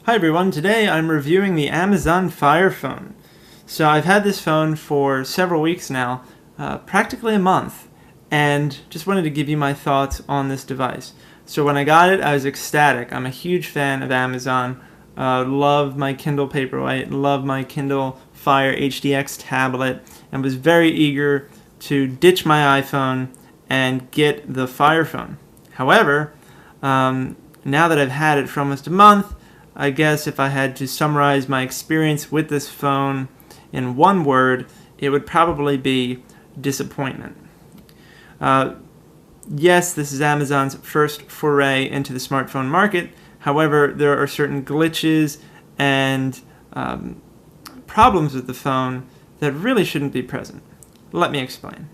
Hi everyone, today I'm reviewing the Amazon Fire Phone. So I've had this phone for several weeks now, practically a month, and just wanted to give you my thoughts on this device. So when I got it, I was ecstatic. I'm a huge fan of Amazon. Love my Kindle Paperwhite, love my Kindle Fire HDX tablet, and was very eager to ditch my iPhone and get the Fire Phone. However, now that I've had it for almost a month, I guess if I had to summarize my experience with this phone in one word, it would probably be disappointment. Yes, this is Amazon's first foray into the smartphone market. However, there are certain glitches and problems with the phone that really shouldn't be present. Let me explain.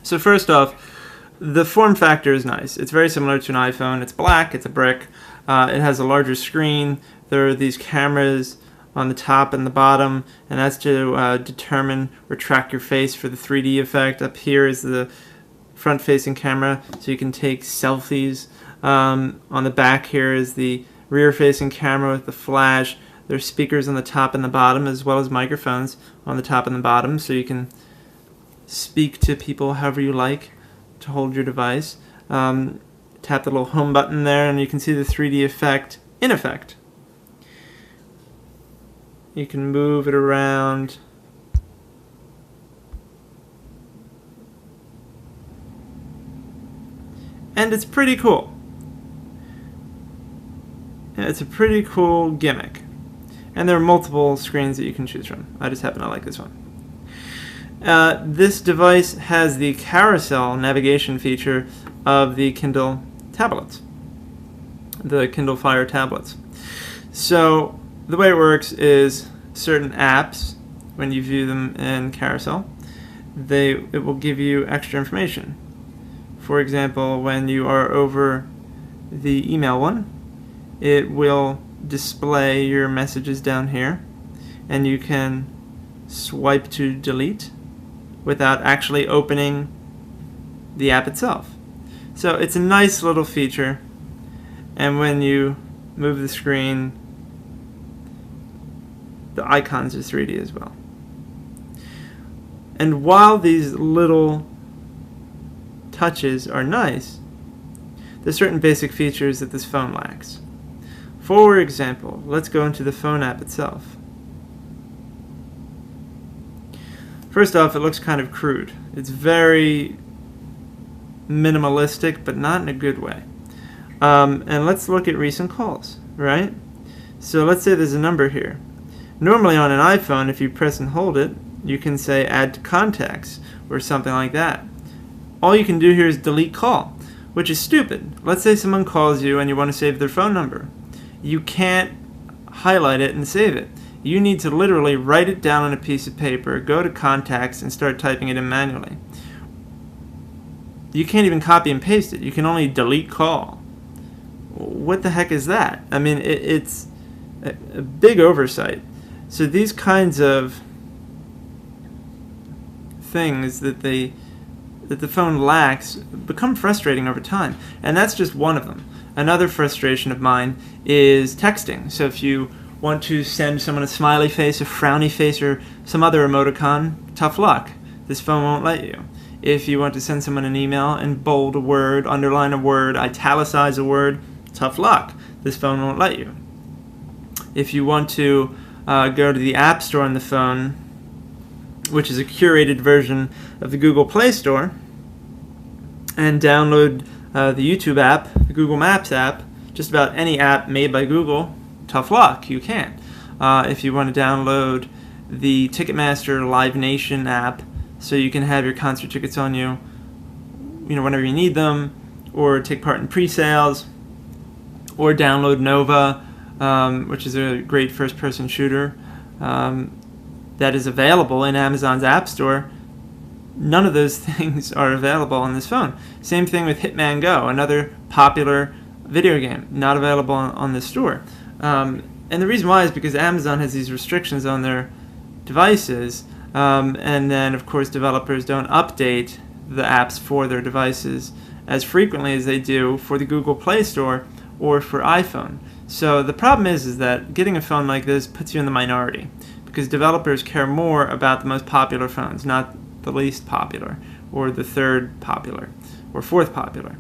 So first off, the form factor is nice. It's very similar to an iPhone. It's black, it's a brick. It has a larger screen. There are these cameras on the top and the bottom, and that's to determine or track your face for the 3D effect. Up here is the front-facing camera, so you can take selfies. On the back here is the rear-facing camera with the flash. There's speakers on the top and the bottom, as well as microphones on the top and the bottom, so you can speak to people however you like to hold your device. Tap the little home button there and you can see the 3D effect in effect. You can move it around. And it's pretty cool. And it's a pretty cool gimmick. And there are multiple screens that you can choose from. I just happen to like this one. This device has the carousel navigation feature of the Kindle tablets, the Kindle Fire tablets. So the way it works is certain apps, when you view them in carousel, it will give you extra information. For example, when you are over the email one, it will display your messages down here, and you can swipe to delete without actually opening the app itself. So it's a nice little feature, and when you move the screen, the icons are 3D as well. And while these little touches are nice, there's certain basic features that this phone lacks. For example, let's go into the phone app itself. First off, it looks kind of crude. It's very minimalistic, but not in a good way. And let's look at recent calls, right? So let's say there's a number here. Normally on an iPhone, if you press and hold it, you can say add to contacts or something like that. All you can do here is delete call, which is stupid. Let's say someone calls you and you want to save their phone number. You can't highlight it and save it. You need to literally write it down on a piece of paper, go to contacts, and start typing it in manually. You can't even copy and paste it. You can only delete call. What the heck is that? I mean, it's a big oversight. So these kinds of things that the phone lacks become frustrating over time, and that's just one of them. Another frustration of mine is texting. So if you want to send someone a smiley face, a frowny face, or some other emoticon, tough luck. This phone won't let you. If you want to send someone an email and bold a word, underline a word, italicize a word, tough luck. This phone won't let you. If you want to go to the App Store on the phone, which is a curated version of the Google Play Store, and download the YouTube app, the Google Maps app, just about any app made by Google, tough luck, you can't. If you want to download the Ticketmaster Live Nation app so you can have your concert tickets on you, whenever you need them, or take part in pre-sales, or download Nova, which is a great first-person shooter that is available in Amazon's App Store. None of those things are available on this phone. Same thing with Hitman Go, another popular video game, not available on this store. And the reason why is because Amazon has these restrictions on their devices, and then of course developers don't update the apps for their devices as frequently as they do for the Google Play Store or for iPhone. So the problem is that getting a phone like this puts you in the minority, because developers care more about the most popular phones, not the least popular, or the third popular, or fourth popular.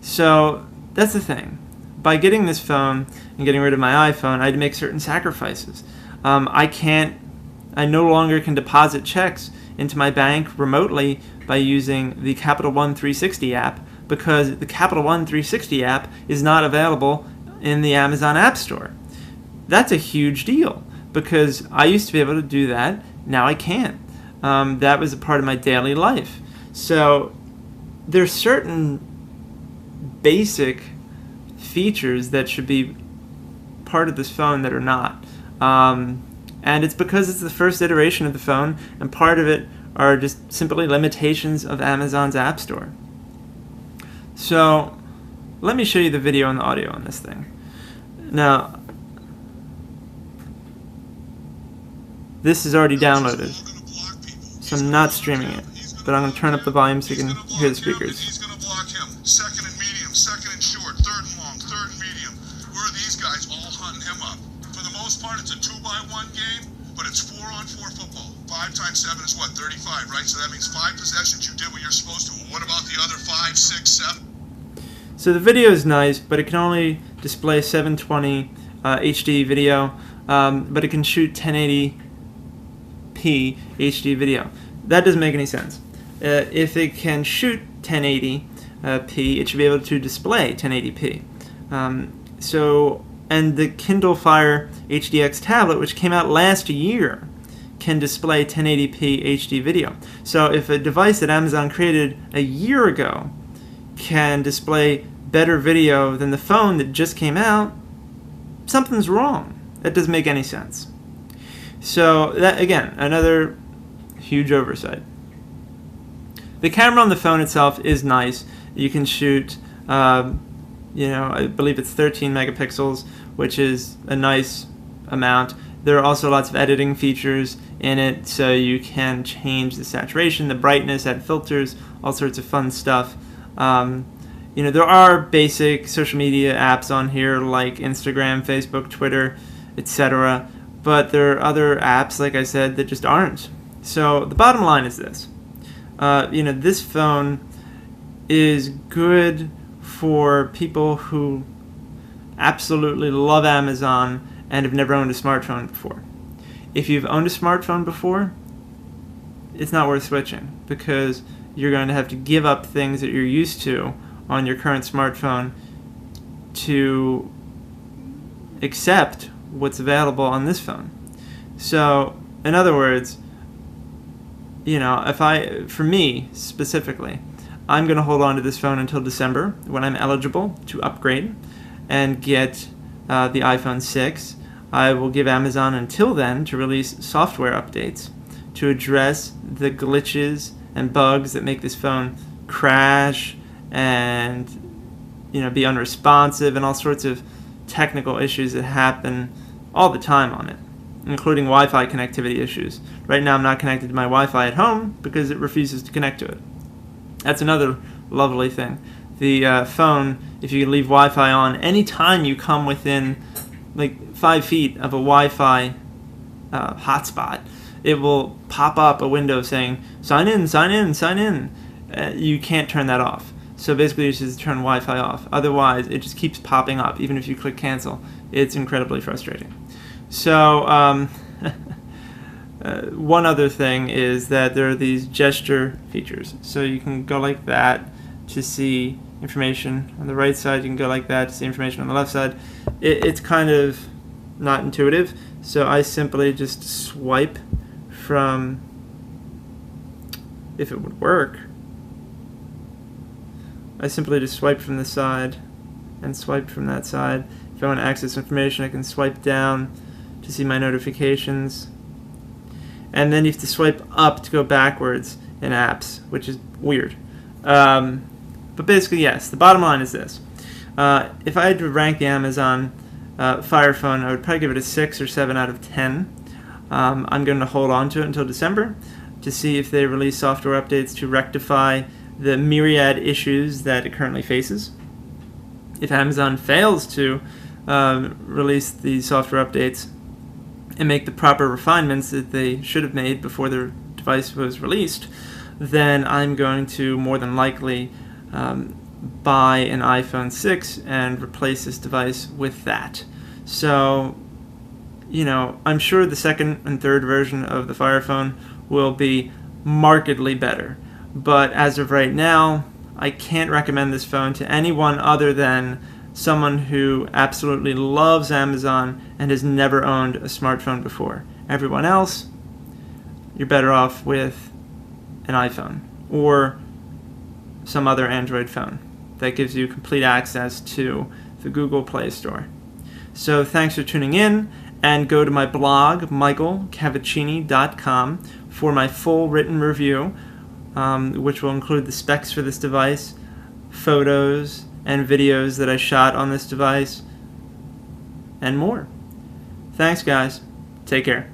So that's the thing. By getting this phone and getting rid of my iPhone, I had to make certain sacrifices. I no longer can deposit checks into my bank remotely by using the Capital One 360 app, because the Capital One 360 app is not available in the Amazon App Store. That's a huge deal, because I used to be able to do that. Now I can't. That was a part of my daily life. So there's certain basic features that should be part of this phone that are not. And it's because it's the first iteration of the phone, and part of it are just simply limitations of Amazon's App Store. So let me show you the video and the audio on this thing. Now, this is already downloaded, so I'm not streaming it, but I'm going to turn up the volume so you can hear the speakers. He's going to block him. Second and medium, second and short, third and long, third and medium. Where are these guys all hunting him up? For the most part, it's a 2-by-1 game, but it's 4-on-4 football. 5 times 7 is what? 35, right? So that means 5 possessions. You did what you're supposed to. What about the other 5, 6, 7? So the video is nice, but it can only display 720 HD video, but it can shoot 1080p HD video. That doesn't make any sense. If it can shoot 1080p, it should be able to display 1080p. And the Kindle Fire HDX tablet, which came out last year, can display 1080p HD video. So if a device that Amazon created a year ago can display better video than the phone that just came out, something's wrong. That doesn't make any sense. So that, again, another huge oversight. The camera on the phone itself is nice. You can shoot, I believe it's 13 megapixels, which is a nice amount. There are also lots of editing features in it, so you can change the saturation, the brightness, add filters, all sorts of fun stuff. There are basic social media apps on here like Instagram, Facebook, Twitter, etc. But there are other apps, like I said, that just aren't. So the bottom line is this. This phone is good for people who absolutely love Amazon and have never owned a smartphone before. If you've owned a smartphone before, it's not worth switching, because you're going to have to give up things that you're used to on your current smartphone to accept what's available on this phone. So, in other words, for me specifically, I'm going to hold on to this phone until December, when I'm eligible to upgrade and get the iPhone 6. I will give Amazon until then to release software updates to address the glitches and bugs that make this phone crash and be unresponsive, and all sorts of technical issues that happen all the time on it, including Wi-Fi connectivity issues. Right now I'm not connected to my Wi-Fi at home because it refuses to connect to it. That's another lovely thing. The phone, if you leave Wi-Fi on, anytime you come within 5 feet of a Wi-Fi hotspot, it will pop up a window saying, sign in, sign in, sign in. You can't turn that off. So basically you just turn Wi-Fi off. Otherwise, it just keeps popping up, even if you click cancel. It's incredibly frustrating. So one other thing is that there are these gesture features. So you can go like that to see information on the right side. You can go like that to see information on the left side. It's kind of not intuitive. So I simply just swipe from, if it would work, I simply just swipe from this side and swipe from that side. If I want to access information, I can swipe down to see my notifications. And then you have to swipe up to go backwards in apps, which is weird. But basically, yes, the bottom line is this. If I had to rank the Amazon Fire phone, I would probably give it a 6 or 7 out of 10. I'm going to hold on to it until December to see if they release software updates to rectify the myriad issues that it currently faces. If Amazon fails to release the software updates and make the proper refinements that they should have made before their device was released, then I'm going to more than likely buy an iPhone 6 and replace this device with that. So, I'm sure the second and third version of the Fire Phone will be markedly better. But as of right now, I can't recommend this phone to anyone other than someone who absolutely loves Amazon and has never owned a smartphone before. Everyone else, you're better off with an iPhone or some other Android phone that gives you complete access to the Google Play Store. So thanks for tuning in, and go to my blog, michaelcavacini.com, for my full written review, which will include the specs for this device, photos and videos that I shot on this device, and more. Thanks, guys. Take care.